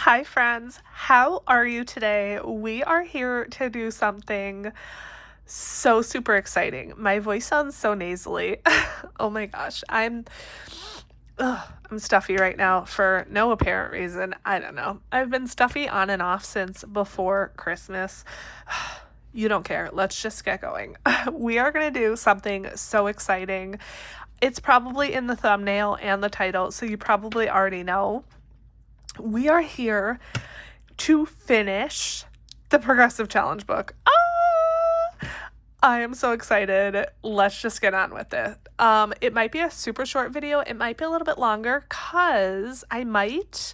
Hi friends, how are you today? We are here to do something so super exciting. My voice sounds so nasally. Oh my gosh, I'm stuffy right now for no apparent reason. I don't know. I've been stuffy on and off since before Christmas. You don't care. Let's just get going. We are going to do something so exciting. It's probably in the thumbnail and the title, so you probably already know. We are here to finish the Progressive Challenge book. I am so excited. Let's just get on with it. It might be a super short video. It might be a little bit longer because I might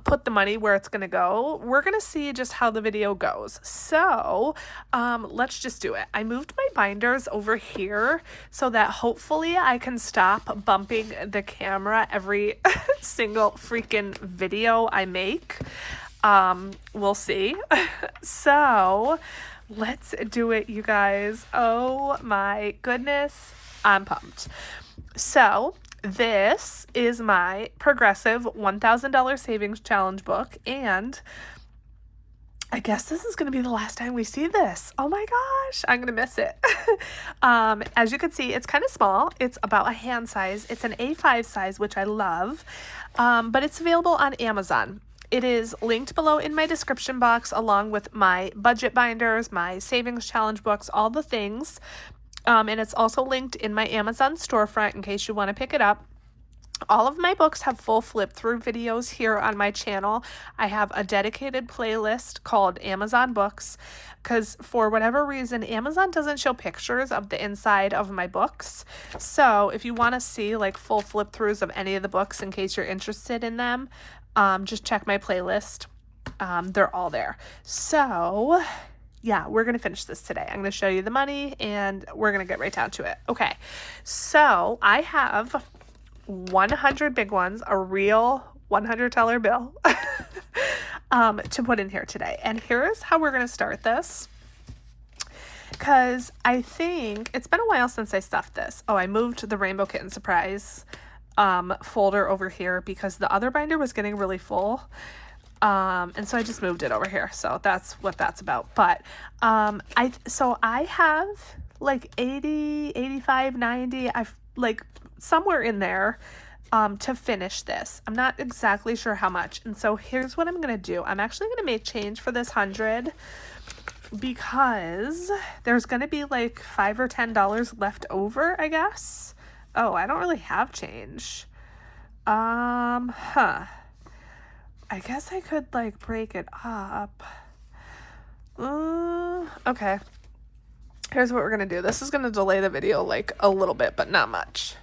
put the money where it's gonna go. We're gonna see just how the video goes. So let's just do it. I moved my binders over here so that hopefully I can stop bumping the camera every single freaking video I make. We'll see. So let's do it, you guys. Oh my goodness, I'm pumped. So this is my Progressive $1,000 Savings Challenge book, and I guess this is going to be the last time we see this. Oh my gosh, I'm going to miss it. As you can see, it's kind of small. It's about a hand size. It's an A5 size, which I love, but it's available on Amazon. It is linked below in my description box, along with my budget binders, my savings challenge books, all the things. And it's also linked in my Amazon storefront in case you want to pick it up. All of my books have full flip through videos here on my channel. I have a dedicated playlist called Amazon Books because for whatever reason, Amazon doesn't show pictures of the inside of my books. So if you want to see like full flip throughs of any of the books in case you're interested in them, just check my playlist. They're all there. So yeah, we're going to finish this today. I'm going to show you the money and we're going to get right down to it. Okay, so I have 100 big ones, a real $100 bill to put in here today. And here's how we're going to start this, because I think it's been a while since I stuffed this. Oh, I moved the Rainbow Kitten Surprise folder over here because the other binder was getting really full. And so I just moved it over here. So that's what that's about. But I have like 80, 85, 90, I've like somewhere in there to finish this. I'm not exactly sure how much. And so here's what I'm going to do. I'm actually going to make change for this 100 because there's going to be like $5 or $10 left over, I guess. Oh, I don't really have change. I guess I could like break it up. Okay. Here's what we're going to do. This is going to delay the video like a little bit, but not much.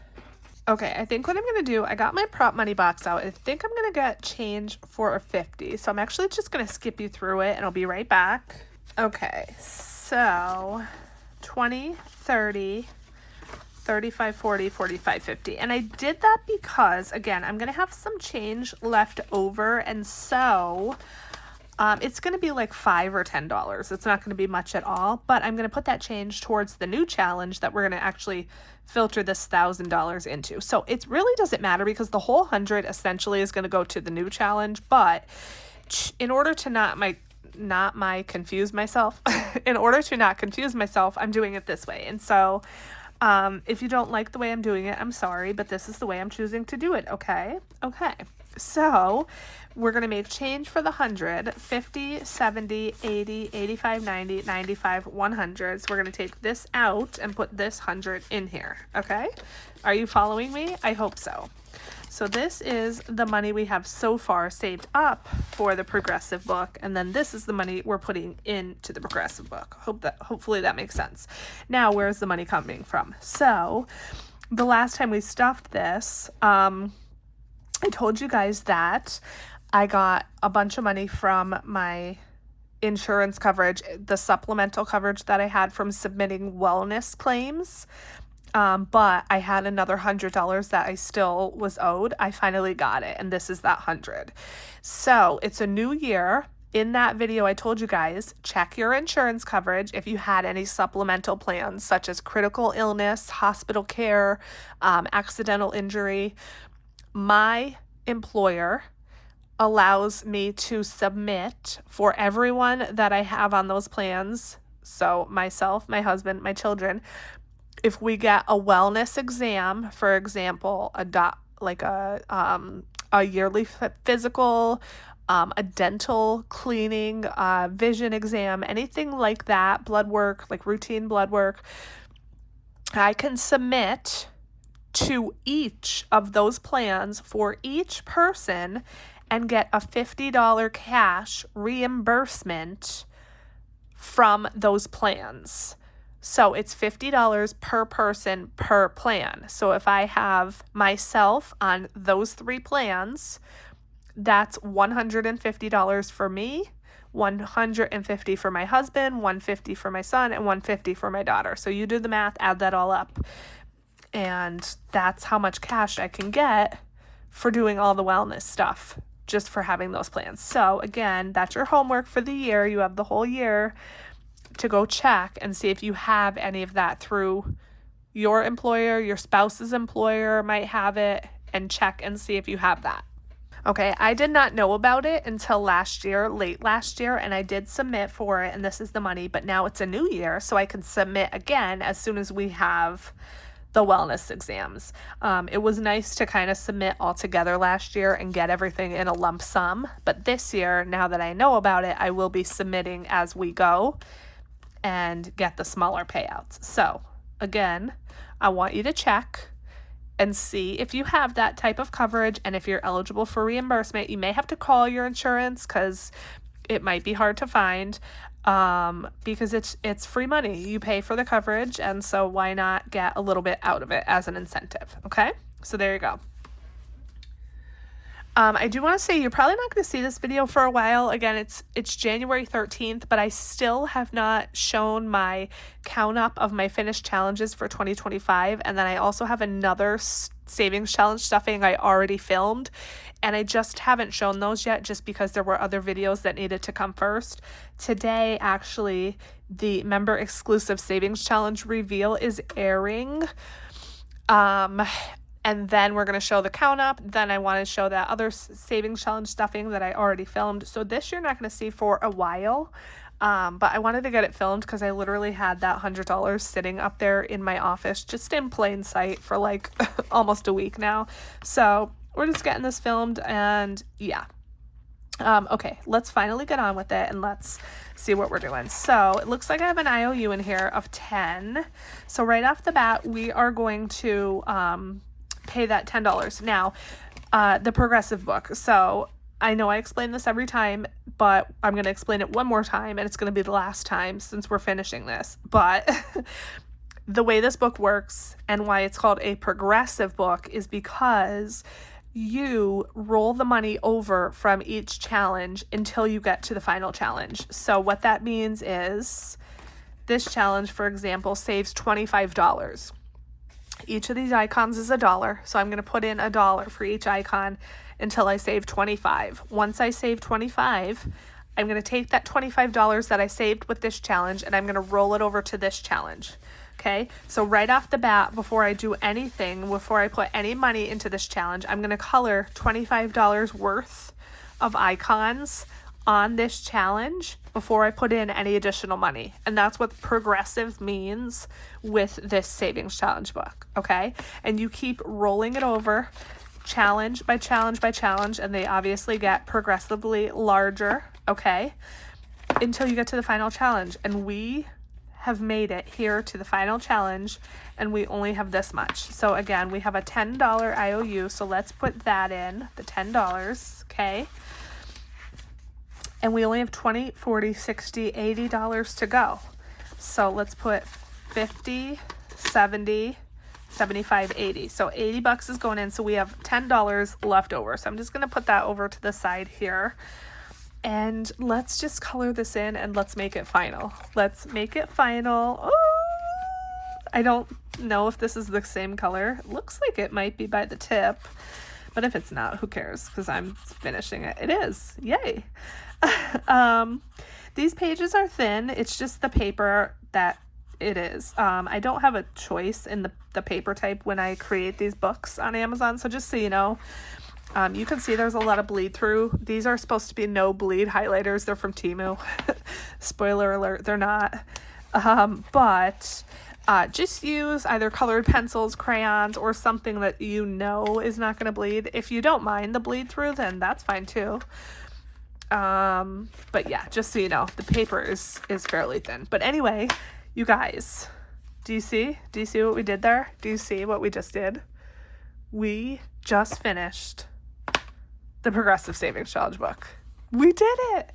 Okay, I think what I'm going to do, I got my prop money box out. I think I'm going to get change for a 50. So I'm actually just going to skip you through it and I'll be right back. Okay, so 20, 30, 35, 40, 45, 50. And I did that because, again, I'm going to have some change left over. And so it's going to be like $5 or $10. It's not going to be much at all. But I'm going to put that change towards the new challenge that we're going to actually filter this $1,000 into. So it really doesn't matter because the whole 100 essentially is going to go to the new challenge. But in order to not confuse myself, in order to not confuse myself, I'm doing it this way. And so if you don't like the way I'm doing it, I'm sorry, but this is the way I'm choosing to do it, okay? Okay, so we're going to make change for the 100, 50, 70, 80, 85, 90, 95, 100. So we're going to take this out and put this 100 in here, okay? Are you following me? I hope so. So this is the money we have so far saved up for the Progressive book, and then this is the money we're putting into the Progressive book. Hopefully that makes sense. Now, where's the money coming from? So the last time we stuffed this, I told you guys that I got a bunch of money from my insurance coverage, the supplemental coverage that I had from submitting wellness claims. But I had another $100 that I still was owed. I finally got it, and this is that 100. So it's a new year. In that video, I told you guys, check your insurance coverage if you had any supplemental plans, such as critical illness, hospital care, accidental injury. My employer allows me to submit for everyone that I have on those plans. So myself, my husband, my children, if we get a wellness exam, for example, a yearly physical, a dental cleaning, vision exam, anything like that, blood work, like routine blood work, I can submit to each of those plans for each person and get a $50 cash reimbursement from those plans. So it's $50 per person per plan. So if I have myself on those 3 plans, that's $150 for me, $150 for my husband, $150 for my son, and $150 for my daughter. So you do the math, add that all up. And that's how much cash I can get for doing all the wellness stuff, just for having those plans. So again, that's your homework for the year. You have the whole year to go check and see if you have any of that through your employer. Your spouse's employer might have it, and check and see if you have that. Okay, I did not know about it until last year, late last year, and I did submit for it, and this is the money, but now it's a new year, so I can submit again as soon as we have the wellness exams. It was nice to kind of submit all together last year and get everything in a lump sum, but this year, now that I know about it, I will be submitting as we go and get the smaller payouts. So again, I want you to check and see if you have that type of coverage, and if you're eligible for reimbursement. You may have to call your insurance because it might be hard to find, because it's free money. You pay for the coverage, and so why not get a little bit out of it as an incentive? Okay, so there you go. I do want to say you're probably not going to see this video for a while. Again, it's January 13th, but I still have not shown my count up of my finished challenges for 2025. And then I also have another savings challenge stuffing I already filmed, and I just haven't shown those yet just because there were other videos that needed to come first. Today, actually, the member exclusive savings challenge reveal is airing. And then we're going to show the count up. Then I want to show that other savings challenge stuffing that I already filmed. So this you're not going to see for a while. But I wanted to get it filmed because I literally had that $100 sitting up there in my office just in plain sight for like almost a week now. So we're just getting this filmed, and yeah. Okay, let's finally get on with it and let's see what we're doing. So it looks like I have an IOU in here of 10. So right off the bat, we are going to pay that $10. Now, the progressive book. So I know I explain this every time, but I'm going to explain it one more time, and it's going to be the last time since we're finishing this. But the way this book works and why it's called a progressive book is because you roll the money over from each challenge until you get to the final challenge. So what that means is this challenge, for example, saves $25. Each of these icons is $1, so I'm going to put in $1 for each icon until I save 25. Once I save 25, I'm going to take that $25 that I saved with this challenge and I'm going to roll it over to this challenge. Okay, so right off the bat, before I do anything, before I put any money into this challenge, I'm going to color $25 worth of icons on this challenge before I put in any additional money. And that's what progressive means with this savings challenge book, okay? And you keep rolling it over challenge by challenge by challenge, and they obviously get progressively larger, okay? Until you get to the final challenge. And we have made it here to the final challenge, and we only have this much. So again, we have a $10 IOU, so let's put that in, the $10, okay? And we only have $20, $40, $60, $80 to go. So let's put 50, 70, 75, 80. So $80 is going in. So we have $10 left over. So I'm just going to put that over to the side here. And let's just color this in and let's make it final. Let's make it final. Oh, I don't know if this is the same color. It looks like it might be by the tip. But if it's not, who cares? Because I'm finishing it. It is. Yay. These pages are thin. It's just the paper that it is. I don't have a choice in the paper type when I create these books on Amazon. So just so you know, You can see there's a lot of bleed through. These are supposed to be no bleed highlighters. They're from Temu. Spoiler alert, they're not. But just use either colored pencils, crayons, or something that you know is not going to bleed. If you don't mind the bleed through, then that's fine too. But yeah, just so you know, the paper is fairly thin. But anyway, you guys, do you see what we did there? Do you see what we just did? We just finished the Progressive Savings Challenge book. We did it.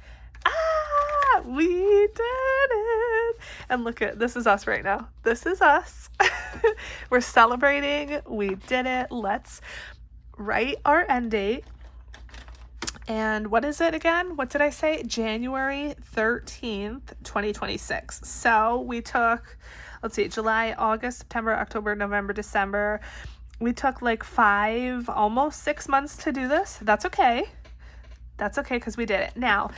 We did it. And look at, this is us right now. This is us. We're celebrating. We did it. Let's write our end date. And what is it again? What did I say? January 13th, 2026. So we took, let's see, July, August, September, October, November, December. We took like 5, almost 6 months to do this. That's okay. That's okay because we did it. Now,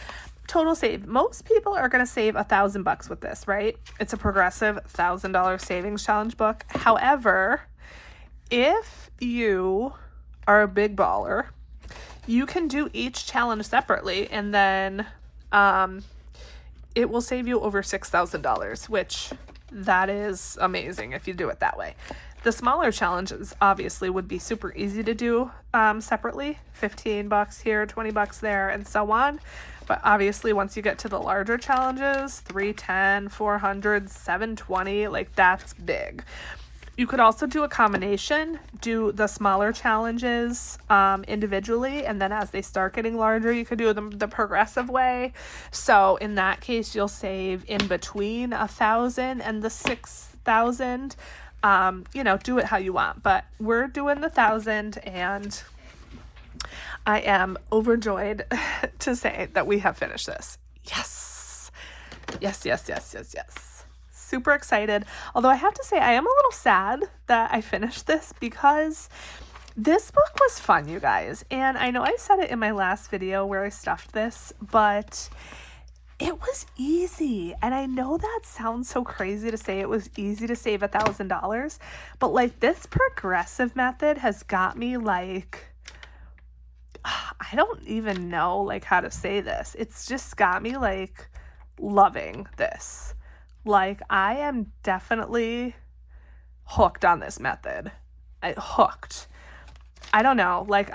total save. Most people are going to save $1,000 with this, right? It's a Progressive $1,000 savings challenge book. However, if you are a big baller, you can do each challenge separately, and then it will save you over $6,000, which that is amazing if you do it that way. The smaller challenges obviously would be super easy to do separately, $15 here, $20 there, and so on. But obviously once you get to the larger challenges, $310, $400, $720, like that's big. You could also do a combination, do the smaller challenges individually, and then as they start getting larger, you could do them the progressive way. So in that case, you'll save in between 1,000 and the 6,000. You know, do it how you want, but we're doing the 1,000, and I am overjoyed to say that we have finished this. Yes. Yes, yes, yes, yes, yes. Super excited. Although I have to say I am a little sad that I finished this because this book was fun, you guys. And I know I said it in my last video where I stuffed this, but it was easy. And I know that sounds so crazy to say it was easy to save $1,000, but like this progressive method has got me like, I don't even know like how to say this. It's just got me like loving this. Like I am definitely hooked on this method. Hooked. I don't know. Like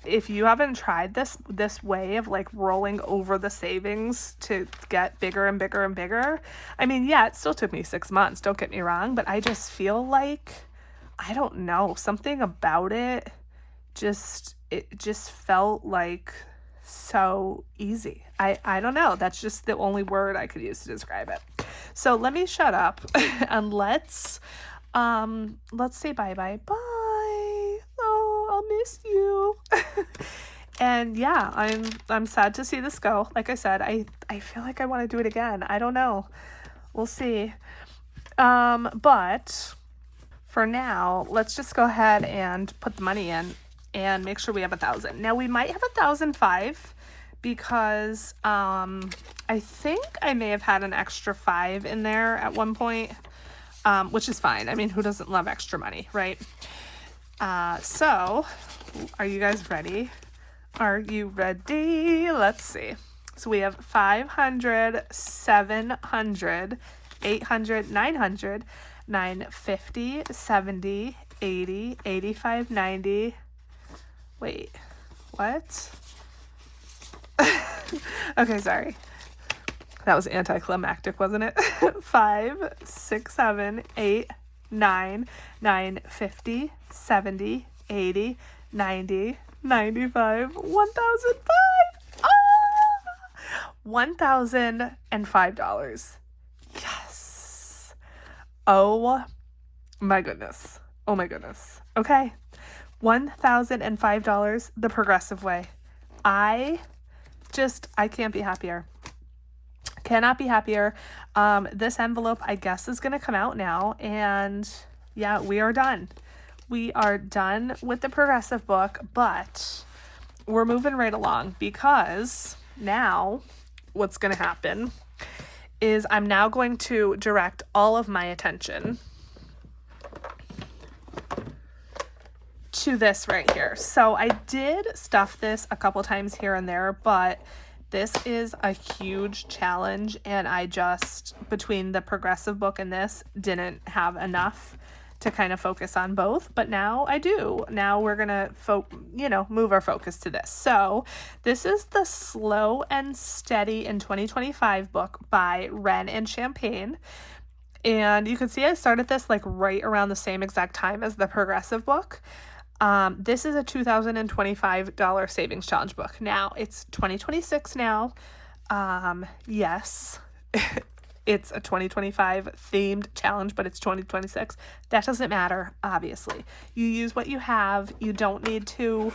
if you haven't tried this way of like rolling over the savings to get bigger and bigger and bigger. I mean, yeah, it still took me 6 months, don't get me wrong, but I just feel like, I don't know, something about it just felt like so easy. I don't know. That's just the only word I could use to describe it. So let me shut up and let's say bye-bye. Bye. Oh, I'll miss you. And yeah, I'm sad to see this go. Like I said, I feel like I want to do it again. I don't know. We'll see. But for now, let's just go ahead and put the money in and make sure we have 1,000. Now we might have 1,005 because I think I may have had an extra 5 in there at one point, which is fine. I mean, who doesn't love extra money, right? So are you guys ready? Are you ready? Let's see. So we have 500, 700, 800, 900, 950, 70, 80, 85, 90. Wait, what? Okay, sorry. That was anticlimactic, wasn't it? 5, 6, 7, 8, 9, 9, 50, 70, 80, 90, 95, 1,005. $1,005. Yes. Oh my goodness. Oh my goodness. Okay. $1,005 the progressive way. I can't be happier. Cannot be happier. This envelope, I guess, is going to come out now. And yeah, we are done. We are done with the progressive book, but we're moving right along because now what's going to happen is I'm now going to direct all of my attention to this right here. So I did stuff this a couple times here and there, but this is a huge challenge, and I just, between the progressive book and this, didn't have enough to kind of focus on both, but now I do. Now we're gonna move our focus to this. So this is the Slow and Steady in 2025 book by Wren and Champagne. And you can see I started this like right around the same exact time as the progressive book. This is a $2,025 savings challenge book. Now it's 2026 now. Yes, it's a 2025 themed challenge, but it's 2026. That doesn't matter, obviously. You use what you have. You don't need to,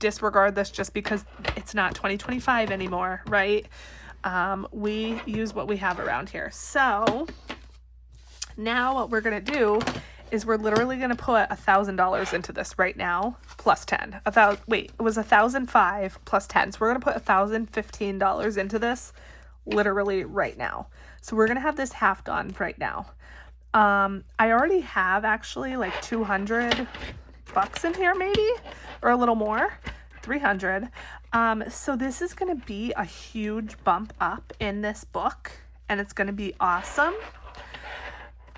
disregard this just because it's not 2025 anymore, right? We use what we have around here. So now what we're going to do is we're literally going to put $1,000 into this right now, plus 10. It was $1,005 plus 10. So we're going to put $1,015 into this literally right now. So we're going to have this half done right now. I already have actually like $200 in here maybe, or a little more, 300. So this is going to be a huge bump up in this book, and it's going to be awesome.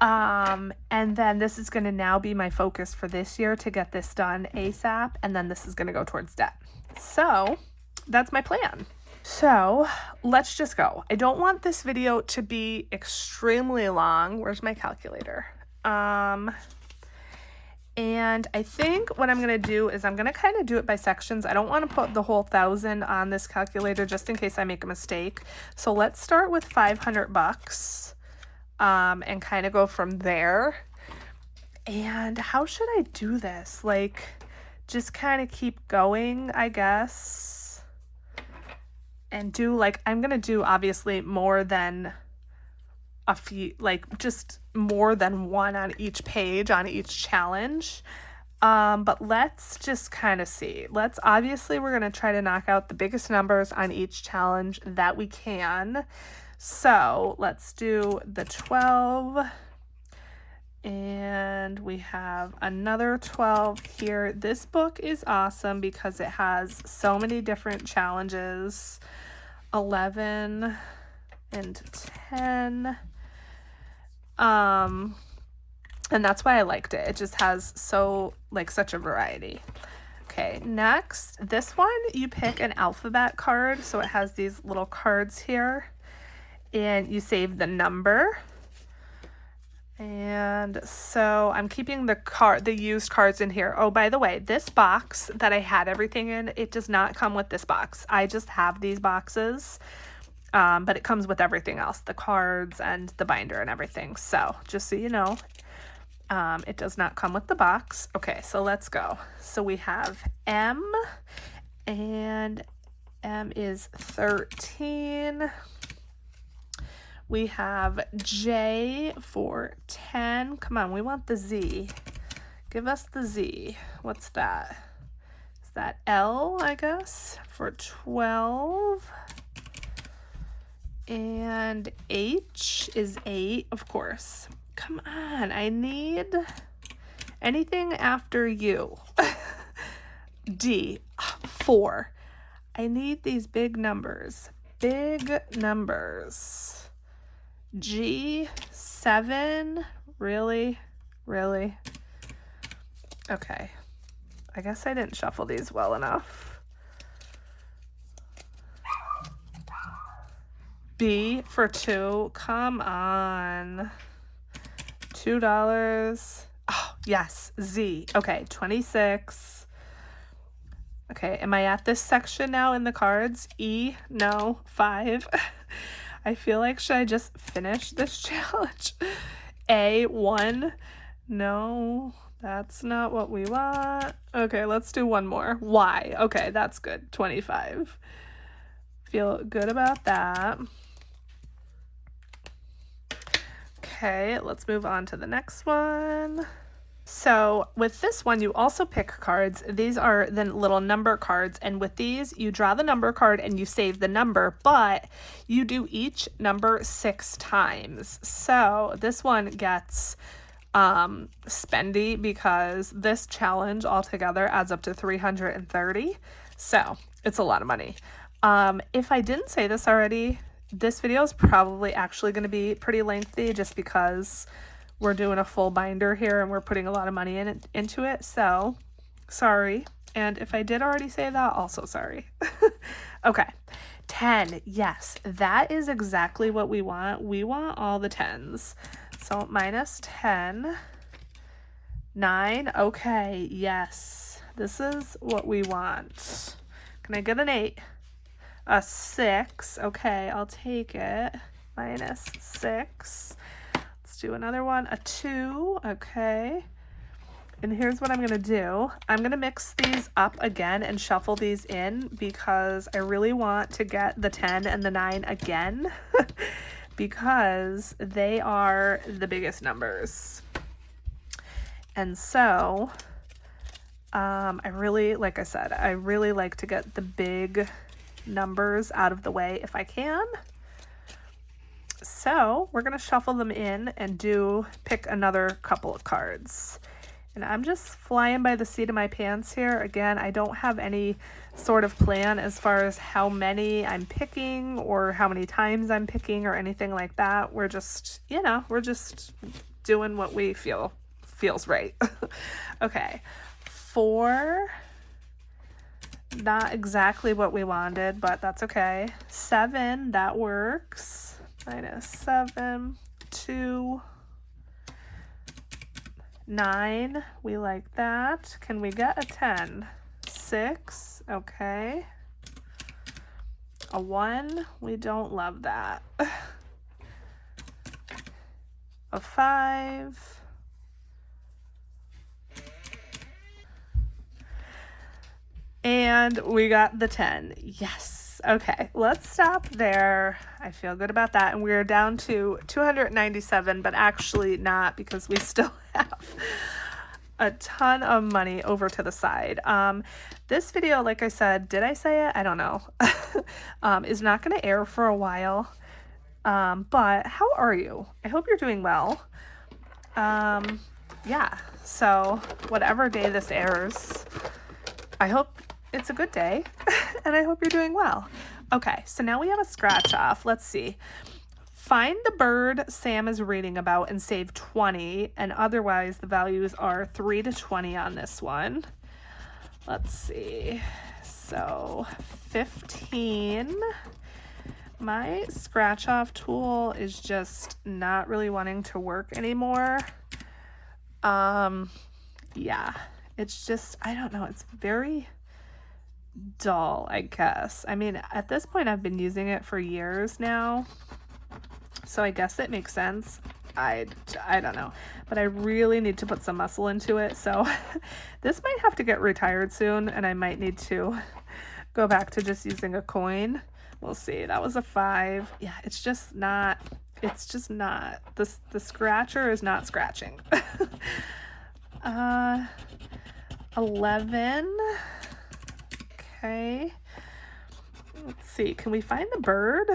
And then this is going to now be my focus for this year to get this done ASAP. And then this is going to go towards debt. So that's my plan. So let's just go. I don't want this video to be extremely long. Where's my calculator? And I think what I'm going to do is I'm going to kind of do it by sections. I don't want to put the whole 1,000 on this calculator just in case I make a mistake. So let's start with $500, and kind of go from there. And how should I do this? Like, just kind of keep going, I guess. And do like, I'm going to do obviously more than a few, like just more than one on each page on each challenge. But let's just kind of see. We're going to try to knock out the biggest numbers on each challenge that we can. So let's do the 12, and we have another 12 here. This book is awesome because it has so many different challenges, 11 and 10. And that's why I liked it. It just has such a variety. Okay, next, this one, you pick an alphabet card. So it has these little cards here, and you save the number. And so I'm keeping the used cards in here. Oh, by the way, this box that I had everything in, it does not come with this box. I just have these boxes, but it comes with everything else, the cards and the binder and everything. So just so you know, it does not come with the box. Okay, so let's go. So we have M, and M is 13. We have J for 10. Come on, we want the Z. Give us the Z. What's that? Is that L, I guess, for 12? And H is 8, of course. Come on, I need anything after U. D, 4. I need these big numbers. Big numbers. G, 7. Really? Okay. I guess I didn't shuffle these well enough. B for 2. Come on. $2. Oh, yes. Z. Okay, 26. Okay, am I at this section now in the cards? E, no. 5. I feel like, should I just finish this challenge? A, 1. No, that's not what we want. Okay, let's do one more. Y. Okay, that's good. 25. Feel good about that. Okay, let's move on to the next one. So with this one, you also pick cards. These are the little number cards, and with these, you draw the number card and you save the number, but you do each number 6 times. So this one gets spendy because this challenge altogether adds up to 330. So it's a lot of money. If I didn't say this already, this video is probably actually going to be pretty lengthy just because we're doing a full binder here and we're putting a lot of money into it. So sorry. And if I did already say that, also sorry. Okay. 10. Yes, that is exactly what we want. We want all the 10s. So minus 10. 9. Okay. Yes. This is what we want. Can I get an 8? A 6. Okay, I'll take it. Minus 6. Let's do another one. A 2. Okay. And here's what I'm going to do. I'm going to mix these up again and shuffle these in because I really want to get the 10 and the 9 again because they are the biggest numbers. And so I really, like I said, I really like to get the big numbers out of the way if I can. So we're going to shuffle them in and pick another couple of cards. And I'm just flying by the seat of my pants here. Again, I don't have any sort of plan as far as how many I'm picking or how many times I'm picking or anything like that. We're just, we're just doing what we feels right. Okay. 4. Not exactly what we wanted, but that's okay. 7, that works. Minus 7. 2. 9, we like that. Can we get a 10? 6, okay. A 1, we don't love that. A 5. And we got the 10. Yes. Okay, let's stop there. I feel good about that. And we're down to 297, but actually not because we still have a ton of money over to the side. This video, like I said, did I say it? I don't know. Is not going to air for a while. But how are you? I hope you're doing well. Yeah, so whatever day this airs, I hope it's a good day and I hope you're doing well. Okay, so now we have a scratch off. Let's see. Find the bird Sam is reading about and save 20, and otherwise the values are 3 to 20 on this one. Let's see. So 15. My scratch off tool is just not really wanting to work anymore. Yeah, it's just, I don't know, it's very dull, I guess. I mean, at this point I've been using it for years now, so I guess it makes sense. I don't know, but I really need to put some muscle into it, so this might have to get retired soon, and I might need to go back to just using a coin. We'll see. That was a 5. Yeah, it's just not the scratcher is not scratching. 11. Okay, let's see, can we find the bird?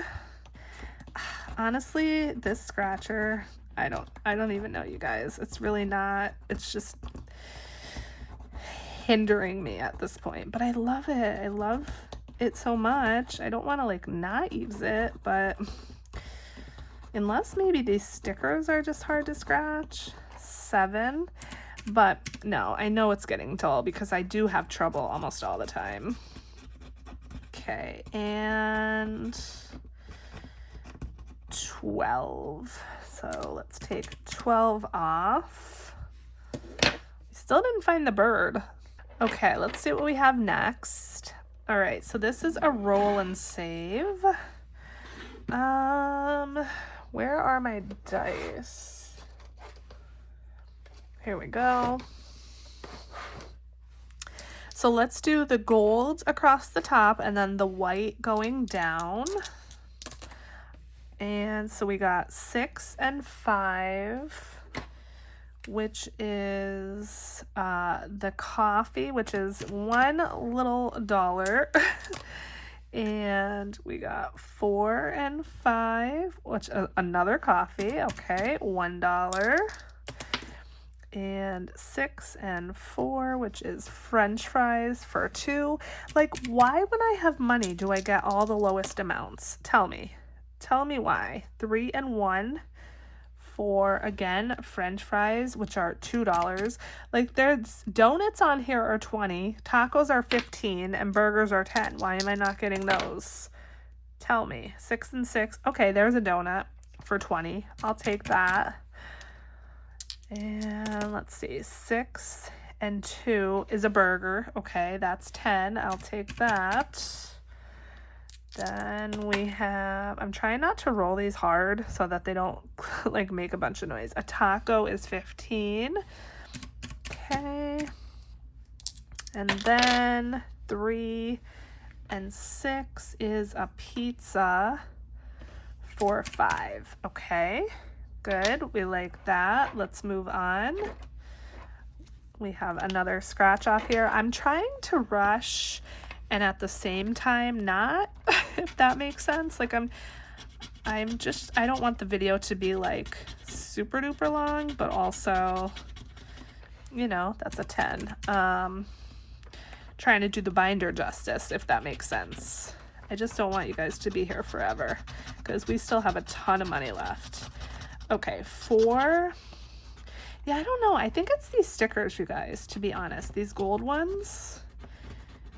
Honestly, this scratcher, I don't even know, you guys. It's really not, it's just hindering me at this point, but I love it. I love it so much. I don't want to like not use it, but unless maybe these stickers are just hard to scratch. 7. But no, I know it's getting dull because I do have trouble almost all the time. Okay, and 12. So let's take 12 off. We still didn't find the bird. Okay, let's see what we have next. All right, so this is a roll and save. Where are my dice? Here we go. So let's do the gold across the top and then the white going down. And so we got 6 and 5, which is the coffee, which is $1 little. And we got 4 and 5, which is another coffee. Okay, $1. and 6 and 4, which is French fries for 2. Like, why when I have money do I get all the lowest amounts? Tell me why. 3 and 1 for, again, French fries, which are $2. Like, there's donuts on here are 20, tacos are 15, and burgers are 10. Why am I not getting those? Tell me. 6 and 6. Okay, there's a donut for 20. I'll take that. And let's see, 6 and 2 is a burger. Okay, that's 10. I'll take that. Then we have, I'm trying not to roll these hard so that they don't like make a bunch of noise. A taco is 15. Okay. And then 3 and 6 is a pizza for 5. Okay. Good. We like that. Let's move on. We have another scratch off here. I'm trying to rush and at the same time not, if that makes sense. Like I don't want the video to be like super duper long, but also, you know, that's a 10. Trying to do the binder justice, if that makes sense. I just don't want you guys to be here forever because we still have a ton of money left. Okay, 4. Yeah, I don't know. I think it's these stickers, you guys, to be honest. These gold ones,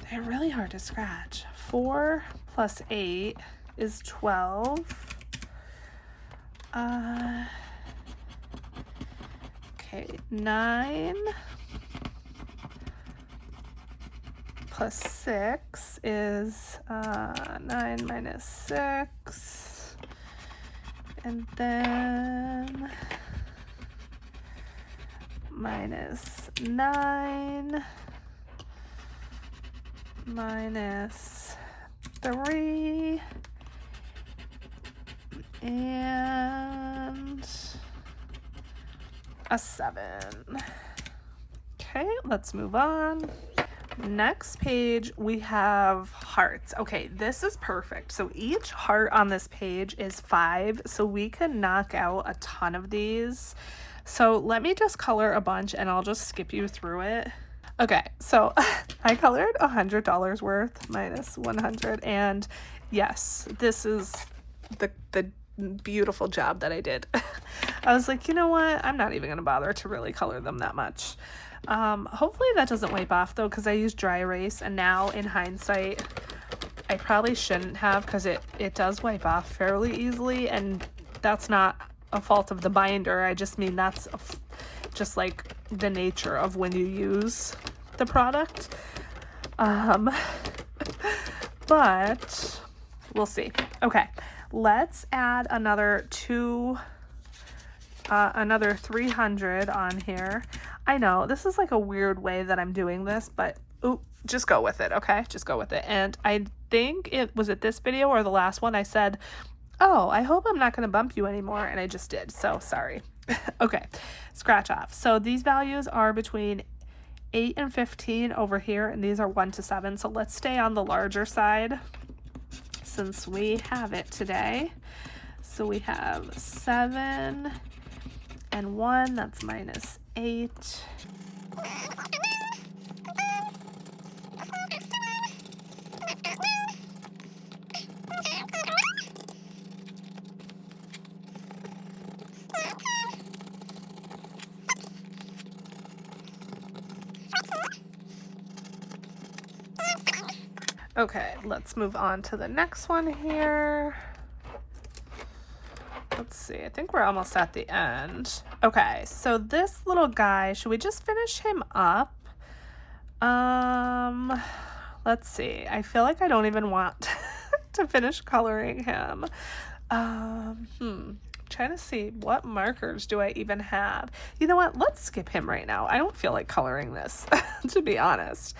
they're really hard to scratch. 4 plus 8 is 12. Okay, 9 plus 6 is 9 minus 6. And then minus 9 minus 3 and a 7. Okay, let's move on. Next page, we have hearts. Okay, this is perfect. So each heart on this page is 5, so we can knock out a ton of these. So let me just color a bunch and I'll just skip you through it. Okay, so I colored $100 worth minus 100, and yes, this is the beautiful job that I did. I was like, you know what? I'm not even gonna bother to really color them that much. Hopefully that doesn't wipe off though, because I used dry erase, and now in hindsight I probably shouldn't have, because it does wipe off fairly easily, and that's not a fault of the binder. I just mean that's just like the nature of when you use the product. But we'll see. Okay, let's add another 300 on here. I know this is like a weird way that I'm doing this, but just go with it. Okay, just go with it. And I think it was at this video or the last one I said, oh, I hope I'm not going to bump you anymore, and I just did, so sorry. Okay, scratch off. So these values are between 8 and 15 over here, and these are 1 to 7, so let's stay on the larger side since we have it today. So we have 7 and 1, that's minus 8. Okay, let's move on to the next one here. Let's see, I think we're almost at the end. Okay, so this little guy, should we just finish him up? Let's see. I feel like I don't even want to finish coloring him. Trying to see what markers do I even have. You know what? Let's skip him right now. I don't feel like coloring this, to be honest.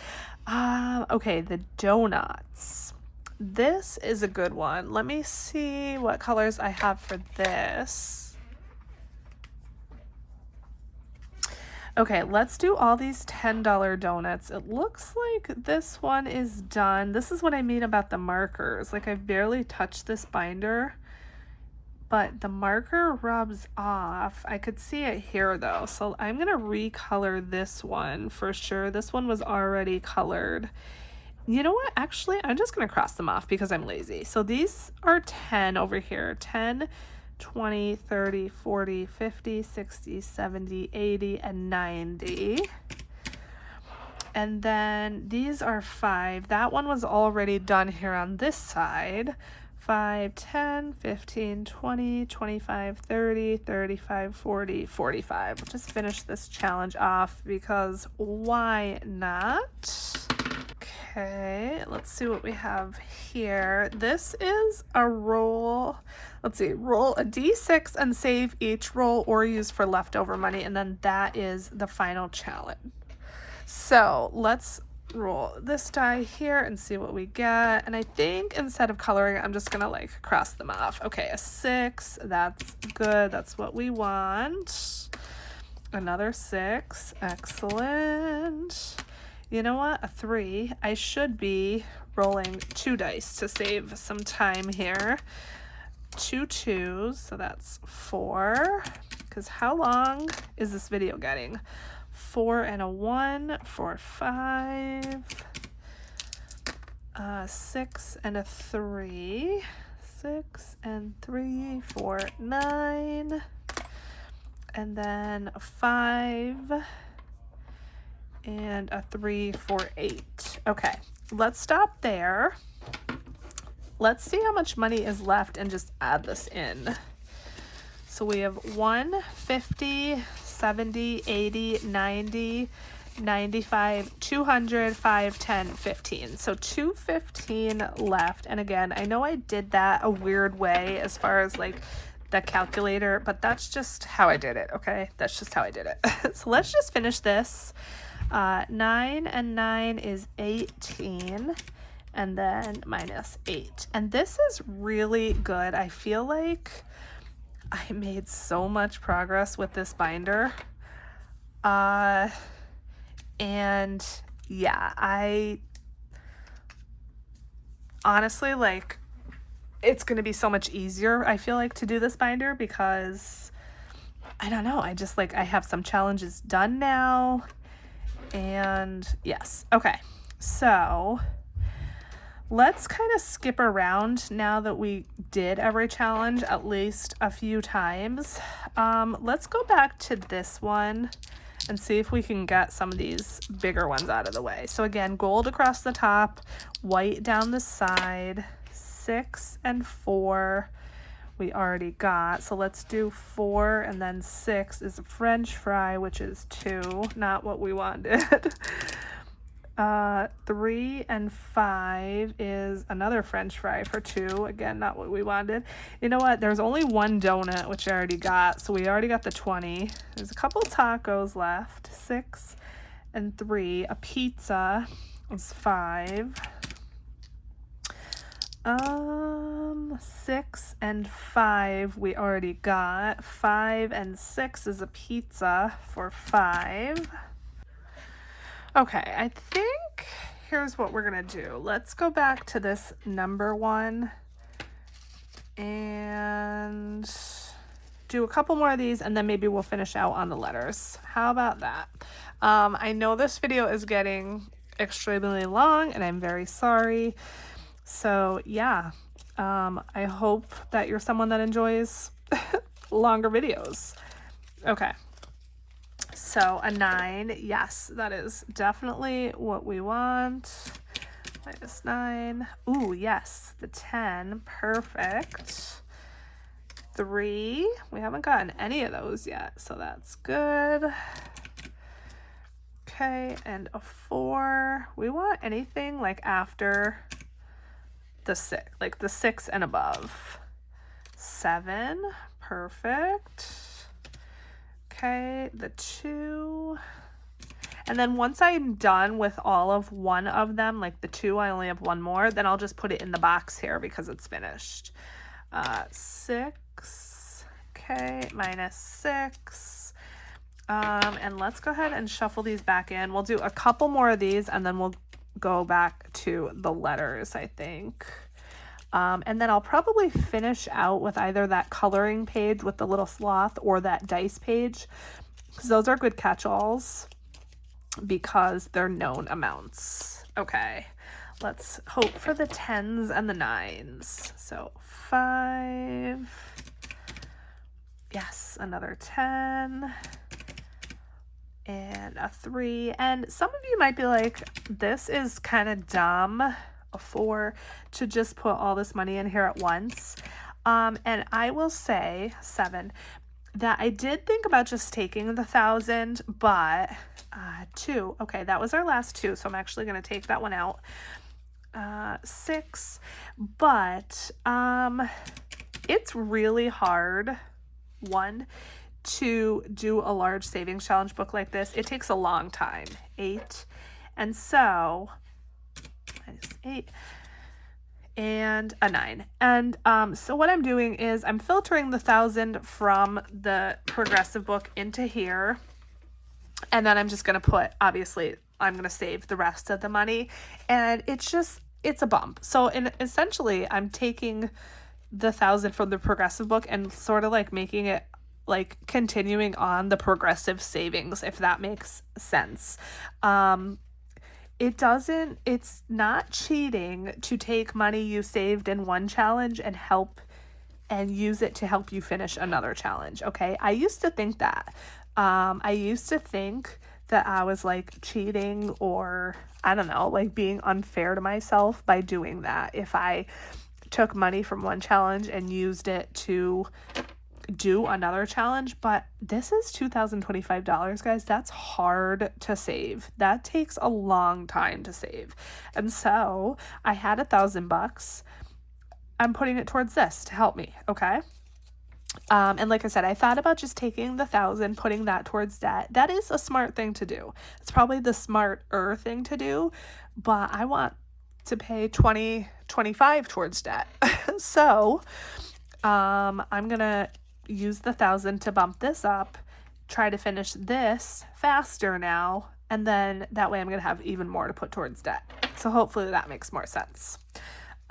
Okay, the donuts. This is a good one. Let me see what colors I have for this. Okay, let's do all these $10 donuts. It looks like this one is done. This is what I mean about the markers. Like, I've barely touched this binder, but the marker rubs off. I could see it here though, so I'm gonna recolor this one for sure. This one was already colored. You know what? Actually, I'm just gonna cross them off because I'm lazy. So these are 10 over here. 10, 20, 30, 40, 50, 60, 70, 80, and 90. And then these are 5. That one was already done here on this side. 5, 10, 15, 20, 25, 30, 35, 40, 45. We'll just finish this challenge off because why not? Okay, let's see what we have here. This is a roll. Let's see, roll a d6 and save each roll or use for leftover money. And then that is the final challenge. So let's roll this die here and see what we get. And I think instead of coloring, I'm just gonna like cross them off. Okay, a 6, that's good. That's what we want. Another 6, excellent. You know what? A 3. I should be rolling 2 dice to save some time here. 2 2s, so that's 4. Because how long is this video getting? 4 and a 1 for 5. 6 and a 3. 6 and 3 for 9. And then a 5. And a 3 for 8. Okay, let's stop there. Let's see how much money is left and just add this in. So we have 1, 50, 70, 80, 90, 95, 200, 5, 10, 15. So 215 left. And again, I know I did that a weird way as far as like the calculator, but that's just how I did it, okay? That's just how I did it. So let's just finish this. 9 and 9 is 18, and then minus 8. And this is really good. I feel like I made so much progress with this binder. And yeah, I honestly, like, it's going to be so much easier, I feel like, to do this binder because I don't know. I just like, I have some challenges done now. And yes, okay, so let's kind of skip around now that we did every challenge at least a few times. Let's go back to this one and see if we can get some of these bigger ones out of the way. So again, gold across the top, white down the side, 6 and 4 we already got. So let's do 4, and then 6 is a French fry, which is 2, not what we wanted. 3 and 5 is another French fry for 2, again, not what we wanted. You know what, there's only 1 donut, which I already got, so we already got the 20. There's a couple tacos left. 6 and 3, a pizza is 5. 6 and 5 we already got. 5 and 6 is a pizza for 5. Okay, I think here's what we're gonna do. Let's go back to this number 1 and do a couple more of these, and then maybe we'll finish out on the letters. How about that? I know this video is getting extremely long, and I'm very sorry. So yeah, I hope that you're someone that enjoys longer videos. Okay, so a 9, yes, that is definitely what we want. Minus 9, ooh, yes, the 10, perfect. 3, we haven't gotten any of those yet, so that's good. Okay, and a 4, we want anything like after the 6, like the 6 and above. 7, perfect. Okay, the 2. And then once I'm done with all of one of them, like the 2, I only have 1 more, then I'll just put it in the box here because it's finished. 6, okay, minus 6. And let's go ahead and shuffle these back in. We'll do a couple more of these and then we'll go back to the letters, I think. And then I'll probably finish out with either that coloring page with the little sloth or that dice page, because those are good catch-alls because they're known amounts. Okay, let's hope for the 10s and the 9s. So 5, yes, another 10, and a 3. And some of you might be like, this is kind of dumb, a 4, to just put all this money in here at once. And I will say 7, that I did think about just taking the 1,000, but 2, okay, that was our last 2, so I'm actually going to take that one out. 6, but it's really hard, one, to do a large savings challenge book like this. It takes a long time. 8, and so -8 and a 9. And so what I'm doing is I'm filtering the 1,000 from the progressive book into here, and then I'm just going to put, obviously I'm going to save the rest of the money, and it's a bump. So essentially I'm taking the 1,000 from the progressive book and sort of like making it like continuing on the progressive savings, if that makes sense. It's not cheating to take money you saved in one challenge and use it to help you finish another challenge. Okay. I used to think that. I used to think that I was like cheating, or I don't know, like being unfair to myself by doing that. If I took money from one challenge and used it to do another challenge, but this is $2,025, guys. That's hard to save. That takes a long time to save. And so I had $1,000. I'm putting it towards this to help me. Okay. And like I said, I thought about just taking the 1,000, putting that towards debt. That is a smart thing to do. It's probably the smarter thing to do, but I want to pay $25 towards debt. So, I'm going to use the 1,000 to bump this up, try to finish this faster now, and then that way I'm going to have even more to put towards debt. So hopefully that makes more sense.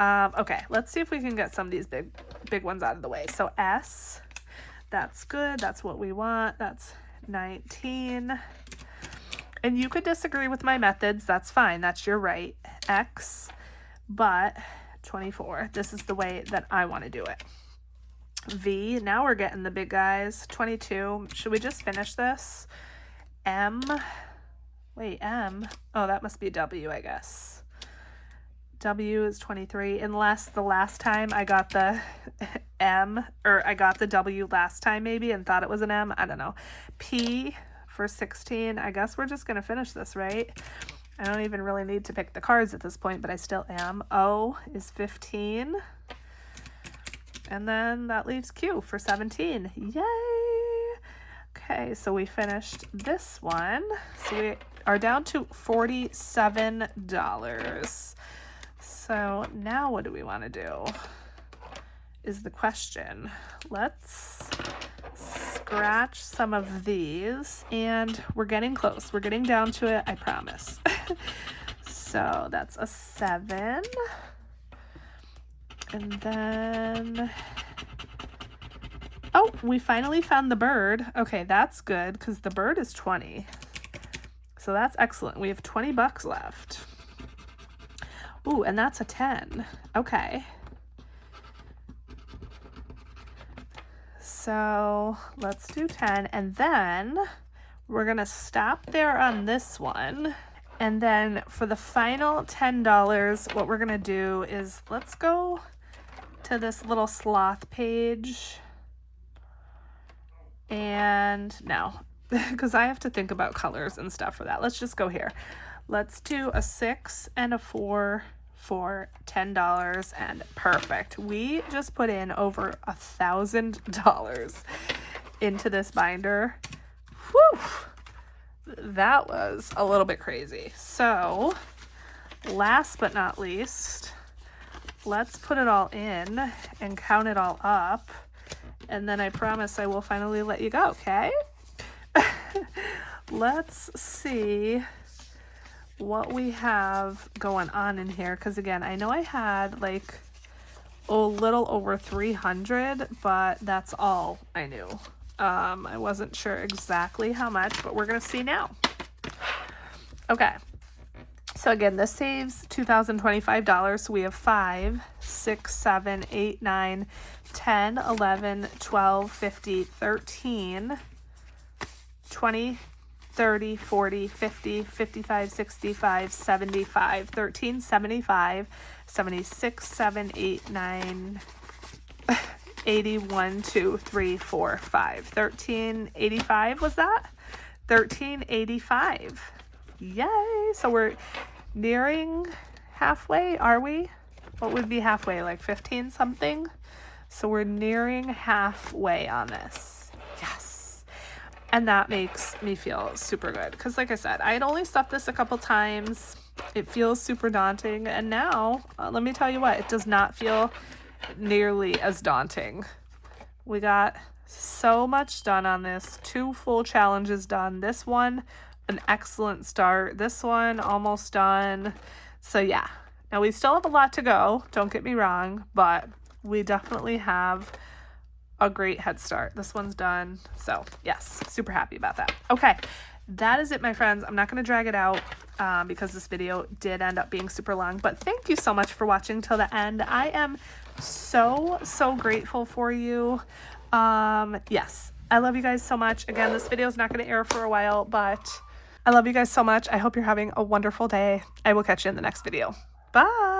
Okay, let's see if we can get some of these big ones out of the way. So S, that's good. That's what we want. That's 19. And you could disagree with my methods. That's fine. That's your right. X, but 24. This is the way that I want to do it. V, now we're getting the big guys. 22. Should we just finish this? M, wait, M. Oh, that must be W, I guess. W is 23, unless the last time I got the M, or I got the W last time maybe and thought it was an M. I don't know. P for 16. I guess we're just going to finish this, right? I don't even really need to pick the cards at this point, but I still am. O is 15. And then that leaves Q for 17. Yay! Okay, so we finished this one. So we are down to $47. So now what do we want to do is the question. Let's scratch some of these, and we're getting close. We're getting down to it, I promise. So that's a 7. And then, oh, we finally found the bird. Okay, that's good because the bird is 20. So that's excellent. We have $20 left. Ooh, and that's a 10. Okay. So let's do 10. And then we're going to stop there on this one. And then for the final $10, what we're going to do is let's go to this little sloth page. And no, because I have to think about colors and stuff for that. Let's just go here. Let's do a 6 and a 4 for $10, and perfect. We just put in over $1,000 into this binder. Whew! That was a little bit crazy. So last but not least, let's put it all in and count it all up, and then I promise I will finally let you go, okay? Let's see what we have going on in here, because again, I know I had like a little over 300, but that's all I knew. I wasn't sure exactly how much, but we're gonna see now. Okay, so again, this saves $2,025. So we have 5, 6, 7, 8, 9, 10, 11, 12, 15, 13, 20, 30, 40, 50, 55, 65, 75, 13, 75, 76, 7, 8, 9, 81, 2, 3, 4, 5. 1385 was that? 1385. Yay! So we're nearing halfway, are we? What would be halfway? Like 15 something? So we're nearing halfway on this. Yes. And that makes me feel super good. Because like I said, I had only stuffed this a couple times. It feels super daunting. And now, let me tell you what, it does not feel nearly as daunting. We got so much done on this. 2 full challenges done. This one, an excellent start. This one, almost done. So yeah. Now we still have a lot to go. Don't get me wrong. But we definitely have a great head start. This one's done. So yes, super happy about that. Okay. That is it, my friends. I'm not going to drag it out because this video did end up being super long. But thank you so much for watching till the end. I am so grateful for you. Yes, I love you guys so much. Again, this video is not going to air for a while, but I love you guys so much. I hope you're having a wonderful day. I will catch you in the next video. Bye.